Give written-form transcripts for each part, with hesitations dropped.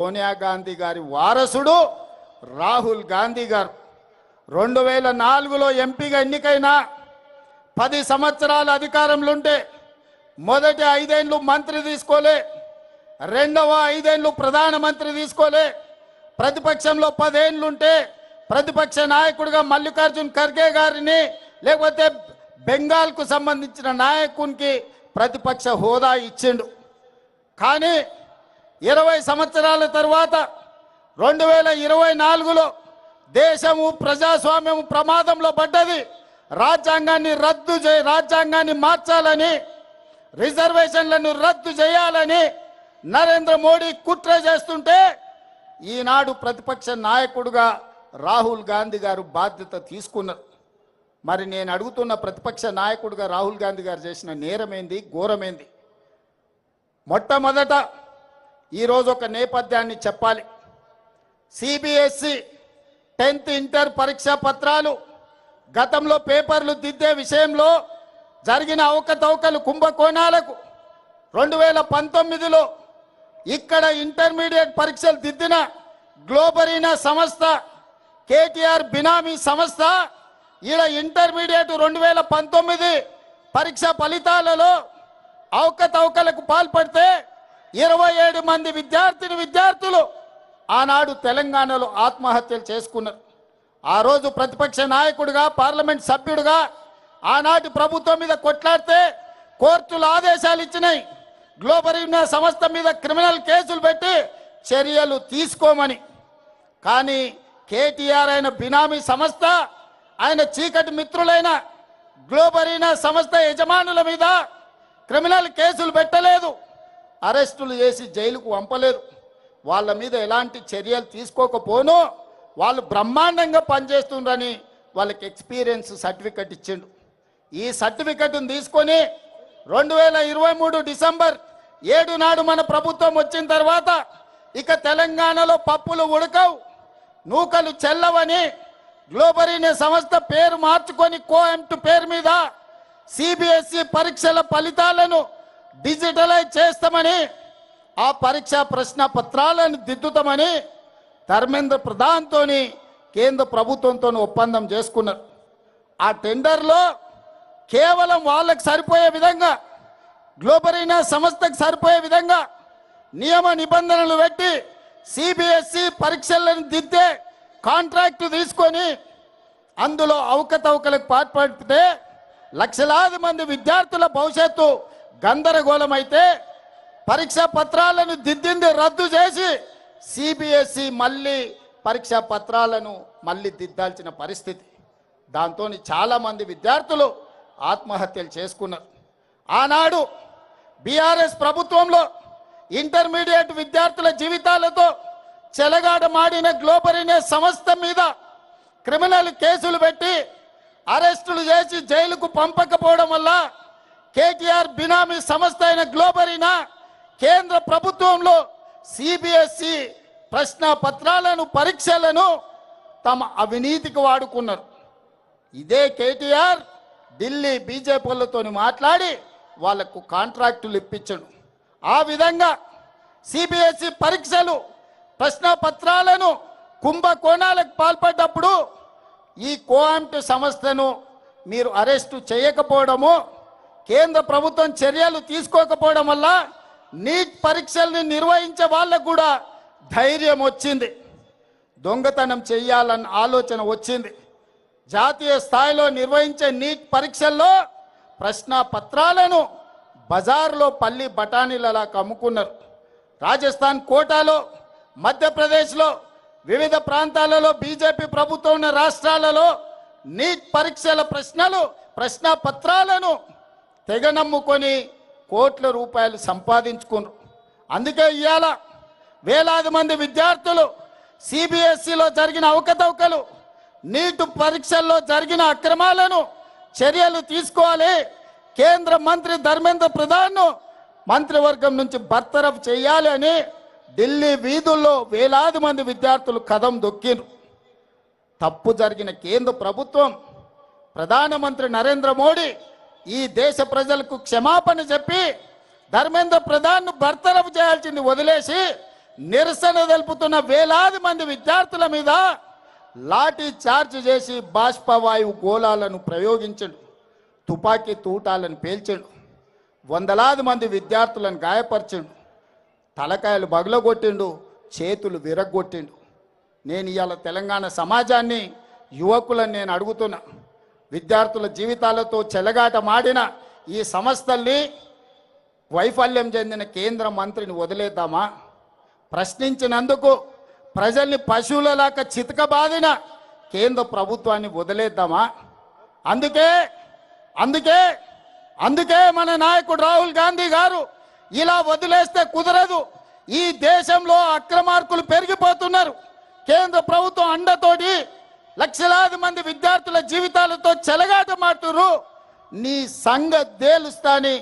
సోనియా గాంధీ గారి వారసుడు రాహుల్ గాంధీ గారు 2004లో ఎంపీగా ఎన్నికైన 10 సంవత్సరాల అధికారంలో ఉంటే మొదటి 5 ఏళ్లు మంత్రి తీసుకోలే, రెండవ 5 ఏళ్లు ప్రధానమంత్రి తీసుకోలే, ప్రతిపక్షంలో 10 ఏళ్లు ఉంటే ప్రతిపక్ష నాయకుడిగా మల్లికార్జున్ ఖర్గే గారిని లేకపోతే బెంగాల్కు సంబంధించిన నాయకునికి ప్రతిపక్ష హోదా ఇచ్చిండు. కానీ 20 సంవత్సరాల తర్వాత 2024లో దేశము ప్రజాస్వామ్యము ప్రమాదంలో పడ్డది. రాజ్యాంగాన్ని మార్చాలని, రిజర్వేషన్లను రద్దు చేయాలని నరేంద్ర మోడీ కుట్ర చేస్తుంటే ఈనాడు ప్రతిపక్ష నాయకుడిగా రాహుల్ గాంధీ గారు బాధ్యత తీసుకున్నారు. మరి నేను అడుగుతున్న ప్రతిపక్ష నాయకుడిగా రాహుల్ గాంధీ గారు చేసిన నేరమేంది, ఘోరమేంది? మొట్టమొదట ఈరోజు ఒక నేపథ్యాన్ని చెప్పాలి. సిబిఎస్ఈ 10th ఇంటర్ పరీక్షా పత్రాలు గతంలో పేపర్లు దిద్దే విషయంలో జరిగిన అవకతవకలు, కుంభకోణాలకు 2019లో ఇక్కడ ఇంటర్మీడియట్ పరీక్షలు దిద్దిన గ్లోబరీనా సంస్థ, కేటీఆర్ బినామీ సంస్థ ఈడ ఇంటర్మీడియట్ 2019 పరీక్ష ఫలితాలలో అవకతవకలకు పాల్పడితే 27 మంది విద్యార్థులు ఆనాడు తెలంగాణలో ఆత్మహత్యలు చేసుకున్నారు. ఆ రోజు ప్రతిపక్ష నాయకుడిగా, పార్లమెంట్ సభ్యుడిగా ఆనాటి ప్రభుత్వం మీద కొట్లాడితే కోర్టులు ఆదేశాలు ఇచ్చినాయి గ్లోబరీనా సంస్థ మీద క్రిమినల్ కేసులు పెట్టి చర్యలు తీసుకోమని. కానీ కేటీఆర్ అయిన బినామీ సంస్థ, ఆయన చీకటి మిత్రులైన గ్లోబరీనా సంస్థ యజమానుల మీద క్రిమినల్ కేసులు పెట్టలేదు, అరెస్టులు చేసి జైలుకు పంపలేదు. వాళ్ళ మీద ఎలాంటి చర్యలు తీసుకోకపోను వాళ్ళు బ్రహ్మాండంగా పనిచేస్తుండ్రని వాళ్ళకి ఎక్స్పీరియన్స్ సర్టిఫికెట్ ఇచ్చిండు. ఈ సర్టిఫికెట్ను తీసుకొని 2023 డిసెంబర్ 7 నాడు మన ప్రభుత్వం వచ్చిన తర్వాత ఇక తెలంగాణలో పప్పులు ఉడకవు, నూకలు చెల్లవని గ్లోబరీనా సంస్థ పేరు మార్చుకొని కోఎంట్ పేరు మీద సిబిఎస్ఈ పరీక్షల ఫలితాలను డిజిటలైజ్ చేస్తామని, ఆ పరీక్షా ప్రశ్న పత్రాలను దిద్దుతామని ధర్మేంద్ర ప్రధాన్తో కేంద్ర ప్రభుత్వంతో ఒప్పందం చేసుకున్నారు. ఆ టెండర్లో కేవలం వాళ్ళకి సరిపోయే విధంగా, గ్లోబరీనా సంస్థకు సరిపోయే విధంగా నియమ నిబంధనలు పెట్టి సిబిఎస్ఈ పరీక్షలను దిద్దే కాంట్రాక్టు తీసుకొని అందులో అవకతవకలకు పాల్పడితే లక్షలాది మంది విద్యార్థుల భవిష్యత్తు గందరగోళం అయితే పరీక్షా పత్రాలను దిద్దింది రద్దు చేసి సిబిఎస్ఈ మళ్ళీ పరీక్షా పత్రాలను మళ్ళీ దిద్దాల్సిన పరిస్థితి. దాంతో చాలామంది విద్యార్థులు ఆత్మహత్యలు చేసుకున్నారు. ఆనాడు బీఆర్ఎస్ ప్రభుత్వంలో ఇంటర్మీడియట్ విద్యార్థుల జీవితాలతో చెలగాటమాడిన గ్లోబరీనా సంస్థ మీద క్రిమినల్ కేసులు పెట్టి అరెస్టులు చేసి జైలుకు పంపకపోవడం వల్ల కేటీఆర్ బినామీ సంస్థ అయిన గ్లోబరీనా కేంద్ర ప్రభుత్వంలో సిబిఎస్ఈ ప్రశ్న పత్రాలను, పరీక్షలను తమ అవినీతికి వాడుకున్నారు. ఇదే కేటీఆర్ ఢిల్లీ బీజేపీలతో మాట్లాడి వాళ్లకు కాంట్రాక్టులు ఇప్పించడు. ఆ విధంగా సిబిఎస్ఈ పరీక్షలు, ప్రశ్న పత్రాలను కుంభకోణాలకు పాల్పడ్డప్పుడు ఈ కోఆంట్ సంస్థను మీరు అరెస్టు చేయకపోవడము, కేంద్ర ప్రభుత్వం చర్యలు తీసుకోకపోవడం వల్ల నీట్ పరీక్షల్ని నిర్వహించే వాళ్ళకు కూడా ధైర్యం వచ్చింది, దొంగతనం చేయాలన్న ఆలోచన వచ్చింది. జాతీయ స్థాయిలో నిర్వహించే నీట్ పరీక్షల్లో ప్రశ్న పత్రాలను బజార్లో పల్లి బఠానీలలా అమ్ముకున్నారు. రాజస్థాన్ కోటాలో, మధ్యప్రదేశ్లో, వివిధ ప్రాంతాలలో బీజేపీ ప్రభుత్వం ఉన్న రాష్ట్రాలలో నీట్ పరీక్షల ప్రశ్న పత్రాలను తెగనమ్ముకొని కోట్ల రూపాయలు సంపాదించుకున్నారు. అందుకే ఇవాళ వేలాది మంది విద్యార్థులు సిబిఎస్ఈలో జరిగిన అవకతవకలు, నీట్ పరీక్షల్లో జరిగిన అక్రమాలను చర్యలు తీసుకోవాలి, కేంద్ర మంత్రి ధర్మేంద్ర ప్రధాన్ను మంత్రివర్గం నుంచి బర్తరఫ్ చేయాలి అని ఢిల్లీ వీధుల్లో వేలాది మంది విద్యార్థులు కదం దొక్కిరు. తప్పు జరిగిన కేంద్ర ప్రభుత్వం, ప్రధానమంత్రి నరేంద్ర మోడీ ఈ దేశ ప్రజలకు క్షమాపణ చెప్పి ధర్మేంద్ర ప్రధాన్ను బర్తరఫ్ చేయాల్సింది వదిలేసి నిరసన తెలుపుతున్న వేలాది మంది విద్యార్థుల మీద లాఠీ చార్జ్ చేసి బాష్పవాయువు గోళాలను ప్రయోగించండు, తుపాకీ తూటాలను పేల్చాడు, వందలాది మంది విద్యార్థులను గాయపరిచిండు, తలకాయలు బగలగొట్టిండు, చేతులు విరగ్గొట్టిండు. నేను ఇవాళ తెలంగాణ సమాజాన్ని, యువకులను నేను అడుగుతున్నా, విద్యార్థుల జీవితాలతో చెలగాట మాడిన ఈ సంస్థల్ని వైఫల్యం చెందిన కేంద్ర మంత్రిని వదిలేద్దామా? ప్రశ్నించినందుకు ప్రజల్ని పశువులలాగా చితకబాదిన కేంద్ర ప్రభుత్వాన్ని వదిలేద్దామా? అందుకే అందుకే అందుకే మన నాయకుడు రాహుల్ గాంధీ గారు ఇలా వదిలేస్తే కుదరదు. ఈ దేశంలో అక్రమార్కులు పెరిగిపోతున్నారు. కేంద్ర ప్రభుత్వం అండతోటి లక్షలాది మంది విద్యార్థుల జీవితాలతో చెలగాటమాడుతున్నారు. నీ సంగతి తేలుస్తాని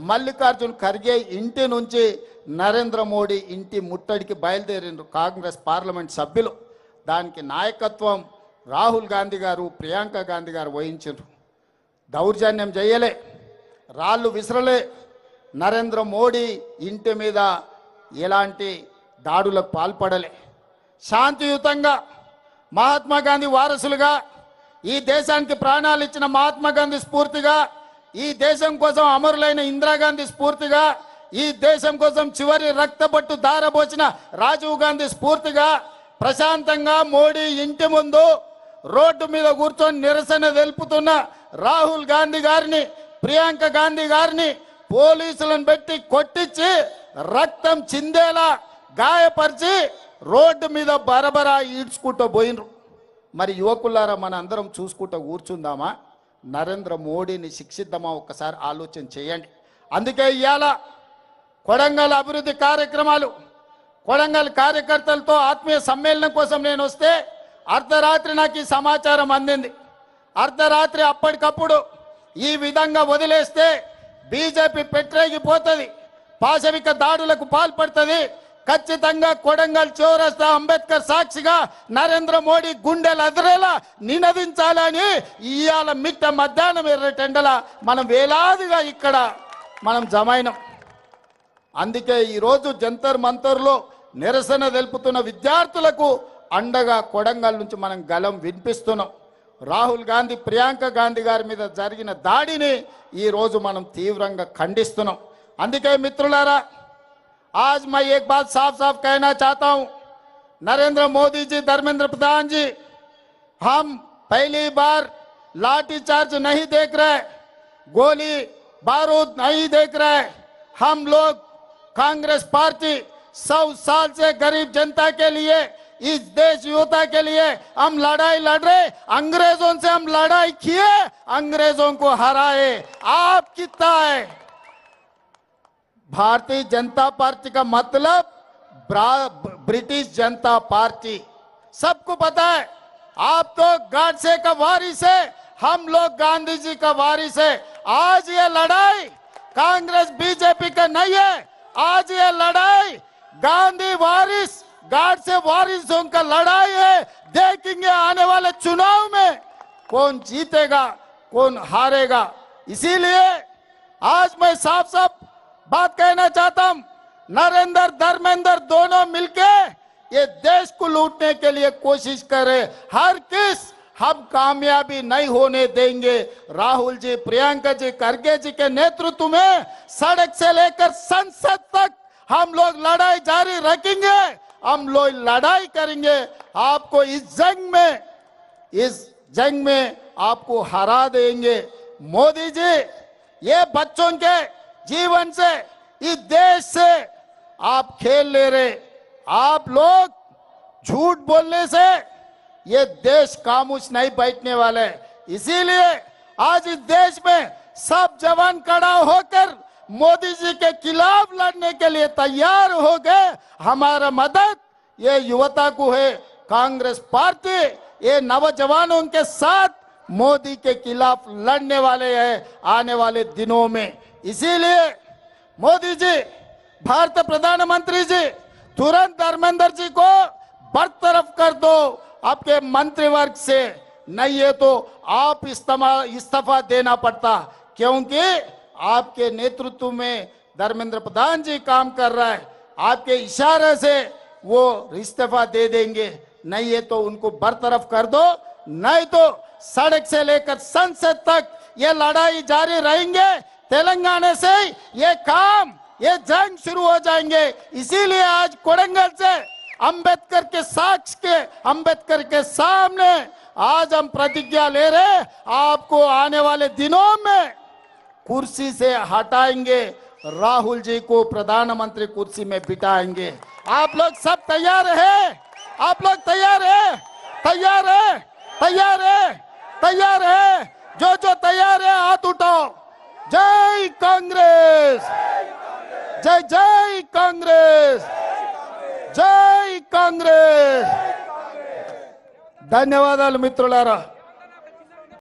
మల్లికార్జున్ ఖర్గే ఇంటి నుంచి నరేంద్ర మోడీ ఇంటి ముట్టడికి బయలుదేరిండ్రు కాంగ్రెస్ పార్లమెంట్ సభ్యులు. దానికి నాయకత్వం రాహుల్ గాంధీ గారు, ప్రియాంక గాంధీ గారు వహించారు. దౌర్జన్యం చేయలే, రాళ్ళు విసరలే, నరేంద్ర మోడీ ఇంటి మీద ఎలాంటి దాడులకు పాల్పడలే. శాంతియుతంగా మహాత్మా గాంధీ వారసులుగా, ఈ దేశానికి ప్రాణాలు ఇచ్చిన మహాత్మా గాంధీ స్ఫూర్తిగా, ఈ దేశం కోసం అమరులైన ఇందిరాగాంధీ స్ఫూర్తిగా, ఈ దేశం కోసం చివరి రక్తపట్టు దారబోచిన రాజీవ్ గాంధీ స్ఫూర్తిగా ప్రశాంతంగా మోడీ ఇంటి ముందు రోడ్డు మీద కూర్చొని నిరసన తెలుపుతున్న రాహుల్ గాంధీ గారిని, ప్రియాంక గాంధీ గారిని పోలీసులను పెట్టి కొట్టించి రక్తం చిందేలా గాయపరిచి రోడ్డు మీద బరబరా ఈడ్చుకుంటూ పోయినరు. మరి యువకులారా, మన అందరం చూసుకుంటూ కూర్చుందామా? నరేంద్ర మోడీని శిక్షిద్దామా? ఒక్కసారి ఆలోచన చేయండి. అందుకే ఇవాళ కొడంగల్ అభివృద్ధి కార్యక్రమాలు, కొడంగల్ కార్యకర్తలతో ఆత్మీయ సమ్మేళనం కోసం నేను వస్తే అర్ధరాత్రి నాకు ఈ సమాచారం అందింది. అర్ధరాత్రి అప్పటికప్పుడు ఈ విధంగా వదిలేస్తే బీజేపీ పెట్టరేగిపోతుంది, పాశవిక దాడులకు పాల్పడుతుంది. ఖచ్చితంగా కొడంగల్ చౌరస్తా అంబేద్కర్ సాక్షిగా నరేంద్ర మోడీ గుండెలు అదిరేలా నినదించాలని ఇవాళ మిట్ట మధ్యాహ్నం ఎర్రటెండల మనం వేలాదిగా ఇక్కడ మనం జమైనం. అందుకే ఈరోజు జంతర్ మంతర్లో నిరసన తెలుపుతున్న విద్యార్థులకు అండగా కొడంగల్ నుంచి మనం గలం వినిపిస్తున్నాం. రాహుల్ గాంధీ, ప్రియాంక గాంధీ గారి మీద జరిగిన దాడిని ఈరోజు మనం తీవ్రంగా ఖండిస్తున్నాం. అందుకే మిత్రులారా, आज मैं एक बात साफ साफ कहना चाहता हूं, नरेंद्र मोदी जी, धर्मेंद्र प्रधान जी, हम पहली बार लाठी चार्ज नहीं देख रहे, गोली बारूद नहीं देख रहे। हम लोग कांग्रेस पार्टी 100 साल से गरीब जनता के लिए, इस देश युवता के लिए हम लड़ाई लड़ रहे। अंग्रेजों से हम लड़ाई किए, अंग्रेजों को हराए। आप कितना है? भारतीय जनता पार्टी का मतलब ब्रिटिश जनता पार्टी, सबको पता है। आप तो गाडसे का वारिस है, हम लोग गांधी जी का वारिस है। आज ये लड़ाई कांग्रेस बीजेपी का नहीं है, आज ये लड़ाई गांधी वारिस, गाडसे वारिसों का लड़ाई है। देखेंगे आने वाले चुनाव में कौन जीतेगा, कौन हारेगा। इसीलिए आज मैं साफ साफ बात कहना चाहता हूं, नरेंद्र धर्मेंद्र दोनों मिलके ये देश को लूटने के लिए कोशिश करे। हर किस हम कामयाबी नहीं होने देंगे। राहुल जी, प्रियंका जी, खरगे जी के नेतृत्व में सड़क से लेकर संसद तक हम लोग लड़ाई जारी रखेंगे, हम लोग लड़ाई करेंगे। आपको इस जंग में आपको हरा देंगे। मोदी जी, ये बच्चों के जीवन से, इस देश से आप खेल ले रहे। आप लोग झूठ बोलने से ये देश खामोश नहीं बैठने वाले। इसीलिए आज इस देश में सब जवान खड़ा होकर मोदी जी के खिलाफ लड़ने के लिए तैयार हो गए। हमारा मदद ये युवता को है। कांग्रेस पार्टी ये नौजवानों के साथ मोदी के खिलाफ लड़ने वाले हैं आने वाले दिनों में। इसीलिए मोदी जी, भारत प्रधानमंत्री जी, तुरंत धर्मेंद्र जी को बरतरफ कर दो आपके मंत्रिवर्ग से, नहीं है तो आप इस्तीफा देना पड़ता। क्योंकि आपके नेतृत्व में धर्मेंद्र प्रधान जी काम कर रहा है। आपके इशारे से वो इस्तीफा दे देंगे, नहीं है तो उनको बरतरफ कर दो, नहीं तो सड़क से लेकर संसद तक ये लड़ाई जारी रहेंगे। तेलंगाना से ये काम, ये जंग शुरू हो जाएंगे। इसीलिए आज कोडंगल से अंबेडकर के साक्ष के, अंबेडकर के सामने आज हम प्रतिज्ञा ले रहे, आपको आने वाले दिनों में कुर्सी से हटाएंगे, राहुल जी को प्रधानमंत्री कुर्सी में बिठाएंगे। आप लोग सब तैयार हैं? आप लोग तैयार हैं? तैयार है? तैयार है? तैयार है? जो तैयार है हाथ उठाओ। जय कांग्रेस, जय जय कांग्रेस, जय कांग्रेस। ధన్యవాదాలు మిత్రులారా।